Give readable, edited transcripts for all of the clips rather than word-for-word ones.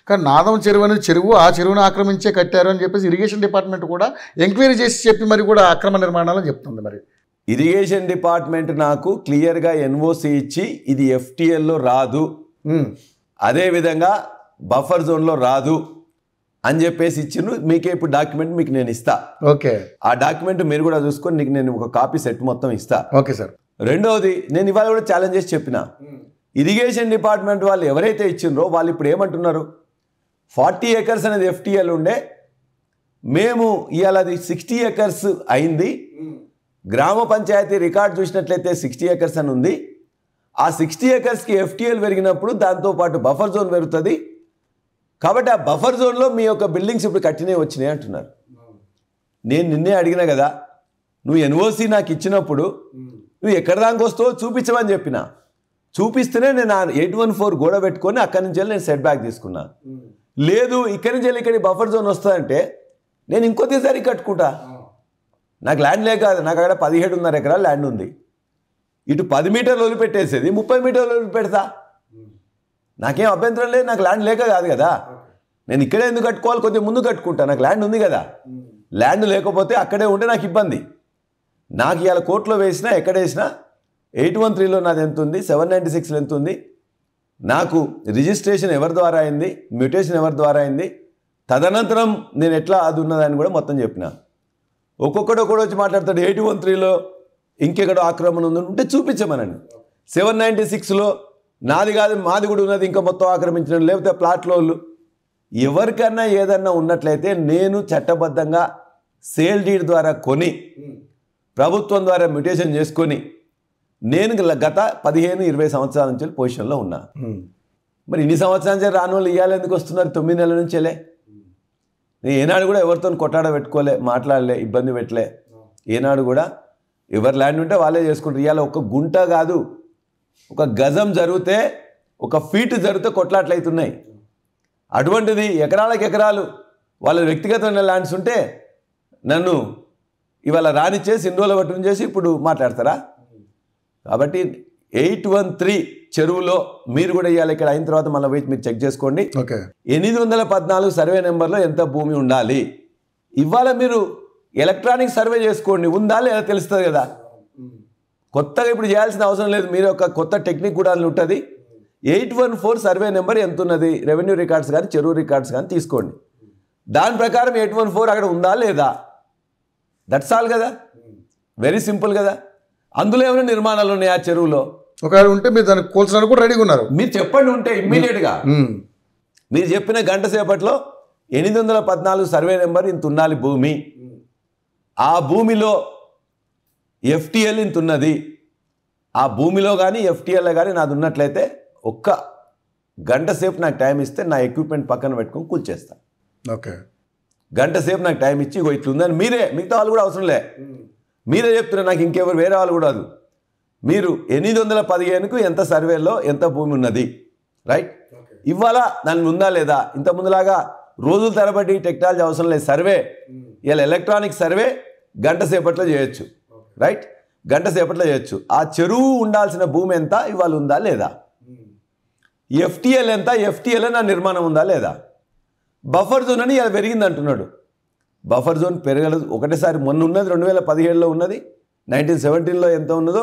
కానీ నాదం చెరువు అనేది చెరువు, ఆ చెరువును ఆక్రమించే కట్టారు అని చెప్పేసి ఇరిగేషన్ డిపార్ట్మెంట్ కూడా ఎంక్వైరీ చేసి చెప్పి మరి కూడా అక్రమ నిర్మాణాలని చెప్తుంది. మరి ఇరిగేషన్ డిపార్ట్మెంట్ నాకు క్లియర్గా ఎన్ఓసి ఇచ్చి ఇది ఎఫ్టీఎల్లో రాదు, అదేవిధంగా బఫర్ జోన్లో రాదు అని చెప్పేసి ఇచ్చిండ్రు. మీకే ఇప్పుడు డాక్యుమెంట్ మీకు నేను ఇస్తా. ఓకే, ఆ డాక్యుమెంట్ మీరు కూడా చూసుకొని నీకు నేను ఒక కాపీ సెట్ మొత్తం ఇస్తా. Okay sir. రెండవది, నేను ఇవాళ కూడా ఛాలెంజ్ చేసి చెప్పిన, ఇరిగేషన్ డిపార్ట్మెంట్ వాళ్ళు ఎవరైతే ఇచ్చిండ్రో వాళ్ళు ఇప్పుడు ఏమంటున్నారు, 40 acres అనేది ఎఫ్టీఎల్ ఉండే, మేము ఇవాళ అది 60 acres అయింది, గ్రామ పంచాయతీ రికార్డు చూసినట్లయితే 60 acres అని ఉంది. ఆ 60 acresకి ఎఫ్టీఎల్ పెరిగినప్పుడు దాంతోపాటు బఫర్ జోన్ పెరుగుతుంది, కాబట్టి ఆ బఫర్ జోన్లో మీ యొక్క బిల్డింగ్స్ ఇప్పుడు కట్టినవి వచ్చినాయి అంటున్నారు. నేను నిన్నే అడిగినా కదా, నువ్వు ఎన్ఓసి నాకు ఇచ్చినప్పుడు నువ్వు ఎక్కడి దానికి వస్తావో చూపించమని చెప్పిన, చూపిస్తేనే నేను 814 గోడ పెట్టుకొని అక్కడి నుంచి వెళ్ళి నేను సెట్ బ్యాక్ తీసుకున్నా. లేదు ఇక్కడి నుంచి వెళ్ళి ఇక్కడికి బఫర్ జోన్ వస్తుందంటే నేను ఇంకొద్దిసారి కట్టుకుంటా. నాకు ల్యాండ్ లేక కాదు, నాకు అక్కడ 17.5 ఎకరాలు ల్యాండ్ ఉంది. ఇటు 10 మీటర్లు వదిలిపెట్టేసేది 30 మీటర్లు వదిలిపెడతా, నాకేం అభ్యంతరం లేదు. నాకు ల్యాండ్ లేక కాదు కదా, నేను ఇక్కడే ఎందుకు కట్టుకోవాలి, కొద్దిగా ముందు కట్టుకుంటా, నాకు ల్యాండ్ ఉంది కదా. ల్యాండ్ లేకపోతే అక్కడే ఉంటే నాకు ఇబ్బంది. నాకు ఇవాళ కోర్టులో వేసినా ఎక్కడ వేసినా 813లో నాది ఎంత ఉంది, 796లో ఎంత ఉంది, నాకు రిజిస్ట్రేషన్ ఎవరి ద్వారా అయింది, మ్యూటేషన్ ఎవరి ద్వారా అయింది, తదనంతరం నేను ఎట్లా అది ఉన్నదని కూడా మొత్తం చెప్పిన. ఒక్కొక్కడు వచ్చి మాట్లాడతాడు 813లో ఇంకెక్కడో ఆక్రమణ ఉంటే చూపించమనండి, 796లో నాది కాదు మాది కూడా ఉన్నది ఇంకా మొత్తం ఆక్రమించడం, లేకపోతే ప్లాట్లో ఎవరికన్నా ఏదన్నా ఉన్నట్లయితే నేను చట్టబద్ధంగా సేల్ డీడ్ ద్వారా కొని ప్రభుత్వం ద్వారా మ్యూటేషన్ చేసుకొని నేను గత 15-20 సంవత్సరాల నుంచి పొజిషన్లో ఉన్నా. మరి ఇన్ని సంవత్సరాల నుంచి రాని వాళ్ళు ఇవ్వాలి ఎందుకు వస్తున్నారు 9 నెలల నుంచేలే? నేను ఏనాడు కూడా ఎవరితో కొట్టాడ పెట్టుకోలే, మాట్లాడలే, ఇబ్బంది పెట్టలే. ఏనాడు కూడా ఎవరి ల్యాండ్ ఉంటే వాళ్ళే చేసుకుంటారు. ఇవాళ ఒక గుంట కాదు, ఒక గజం జరిగితే, ఒక ఫీట్ జరిగితే కొట్లాట్లు అవుతున్నాయి. అటువంటిది ఎకరాలకు ఎకరాలు వాళ్ళ వ్యక్తిగతమైన ల్యాండ్స్ ఉంటే నన్ను ఇవాళ రానిచ్చేసి ఇండోలో పట్టుకుని చేసి ఇప్పుడు మాట్లాడతారా? కాబట్టి 813 చెరువులో మీరు కూడా ఇవాళ ఇక్కడ అయిన తర్వాత మళ్ళీ పోయి మీరు చెక్ చేసుకోండి. 814 సర్వే నెంబర్లో ఎంత భూమి ఉండాలి. ఇవాళ మీరు ఎలక్ట్రానిక్ సర్వే చేసుకోండి, ఉందా లేదా తెలుస్తుంది కదా. కొత్తగా ఇప్పుడు చేయాల్సిన అవసరం లేదు, మీరు ఒక కొత్త టెక్నిక్ కూడా ఉంటుంది. 814 సర్వే నెంబర్ ఎంత ఉన్నది, రెవెన్యూ రికార్డ్స్ కానీ చెరువు రికార్డ్స్ కానీ తీసుకోండి. దాని ప్రకారం 814 అక్కడ ఉందా లేదా, దట్స్ ఆల్ కదా, వెరీ సింపుల్ కదా. అందులో ఏమైనా నిర్మాణాలు ఉన్నాయి ఆ చెరువులో, ఒకవేళ ఉంటే మీరు దాన్ని కూల్చడానికి కూడా రెడీగా ఉన్నారు. మీరు చెప్పండి ఉంటే ఇమ్మీడియట్గా మీరు చెప్పిన గంట సేపట్లో 814 సర్వే నెంబర్ ఇంత ఉండాలి భూమి, ఆ భూమిలో ఎఫ్టీఎల్ ఇంత ఉన్నది, ఆ భూమిలో కానీ ఎఫ్టీఎల్లో కానీ నాది ఉన్నట్లయితే ఒక్క గంట సేపు నాకు టైం ఇస్తే నా ఎక్విప్మెంట్ పక్కన పెట్టుకొని కూల్చేస్తాను. ఓకే, గంట సేపు నాకు టైం ఇచ్చి ఇగో ఇట్లుందని మీరే, మిగతా వాళ్ళు కూడా అవసరం లే, మీరే చెప్తున్నారు, నాకు ఇంకెవరు వేరే వాళ్ళు కూడా అది. మీరు 815కు ఎంత సర్వేలో ఎంత భూమి ఉన్నది, రైట్, ఇవాళ దాని ఉందా లేదా. ఇంత ముందులాగా రోజుల తరబడి టెక్నాలజీ అవసరం లేదు, సర్వే ఇలా ఎలక్ట్రానిక్ సర్వే గంట సేపట్లో చేయొచ్చు, రైట్, గంట సేపట్లో చేయొచ్చు. ఆ చెరువు ఉండాల్సిన భూమి ఎంత ఇవాళ ఉందా లేదా, ఎఫ్టీఎల్ ఎంత, ఎఫ్టీఎల్ నా నిర్మాణం ఉందా లేదా. బఫర్ జోన్ అని ఇలా పెరిగింది అంటున్నాడు. బఫర్ జోన్ పెరగలేదు, ఒకటేసారి మొన్న ఉన్నది 2017లో ఉన్నది, 1917లో ఎంత ఉన్నదో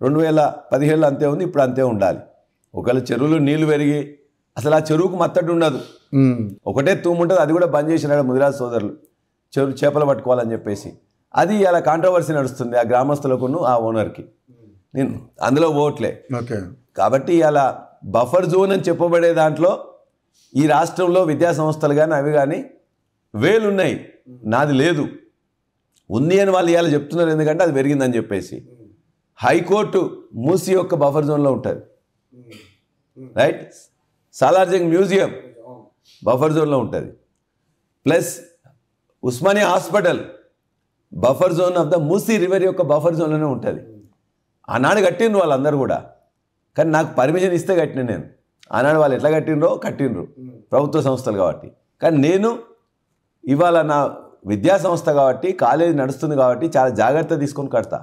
2017లో అంతే ఉంది, ఇప్పుడు అంతే ఉండాలి. ఒకవేళ చెరువులో నీళ్లు పెరిగి అసలు ఆ చెరువుకు మత్తడి ఉండదు, ఒకటే తూము ఉంటుంది, అది కూడా బంద్ చేసినాడు ముదిరాజ్ సోదరులు, చెరువు చేపలు పట్టుకోవాలని చెప్పేసి. అది ఇలా కాంట్రవర్సీ నడుస్తుంది ఆ గ్రామస్తులకును ఆ ఓనర్కి. నేను అందులో పోవట్లే. కాబట్టి ఇలా బఫర్ జోన్ అని చెప్పబడే దాంట్లో ఈ రాష్ట్రంలో విద్యా సంస్థలు కానీ అవి కానీ వేలున్నాయి, నాది లేదు, ఉంది అని వాళ్ళు ఇవాళ చెప్తున్నారు, ఎందుకంటే అది పెరిగిందని చెప్పేసి. హైకోర్టు మూసి యొక్క బఫర్ జోన్లో ఉంటుంది, రైట్, సాలార్జంగ్ మ్యూజియం బఫర్ జోన్లో ఉంటుంది, plus Osmania hospital buffer zone of the Musi river యొక్క బఫర్ జోన్లోనే ఉంటుంది. ఆనాడు కట్టిండ్రు వాళ్ళందరూ కూడా, కానీ నాకు పర్మిషన్ ఇస్తే కట్టిన నేను. ఆనాడు వాళ్ళు ఎట్లా కట్టిండ్రు ప్రభుత్వ సంస్థలు కాబట్టి. కానీ నేను ఇవాళ నా విద్యా సంస్థ కాబట్టి, కాలేజీ నడుస్తుంది కాబట్టి చాలా జాగ్రత్త తీసుకొని కడతా.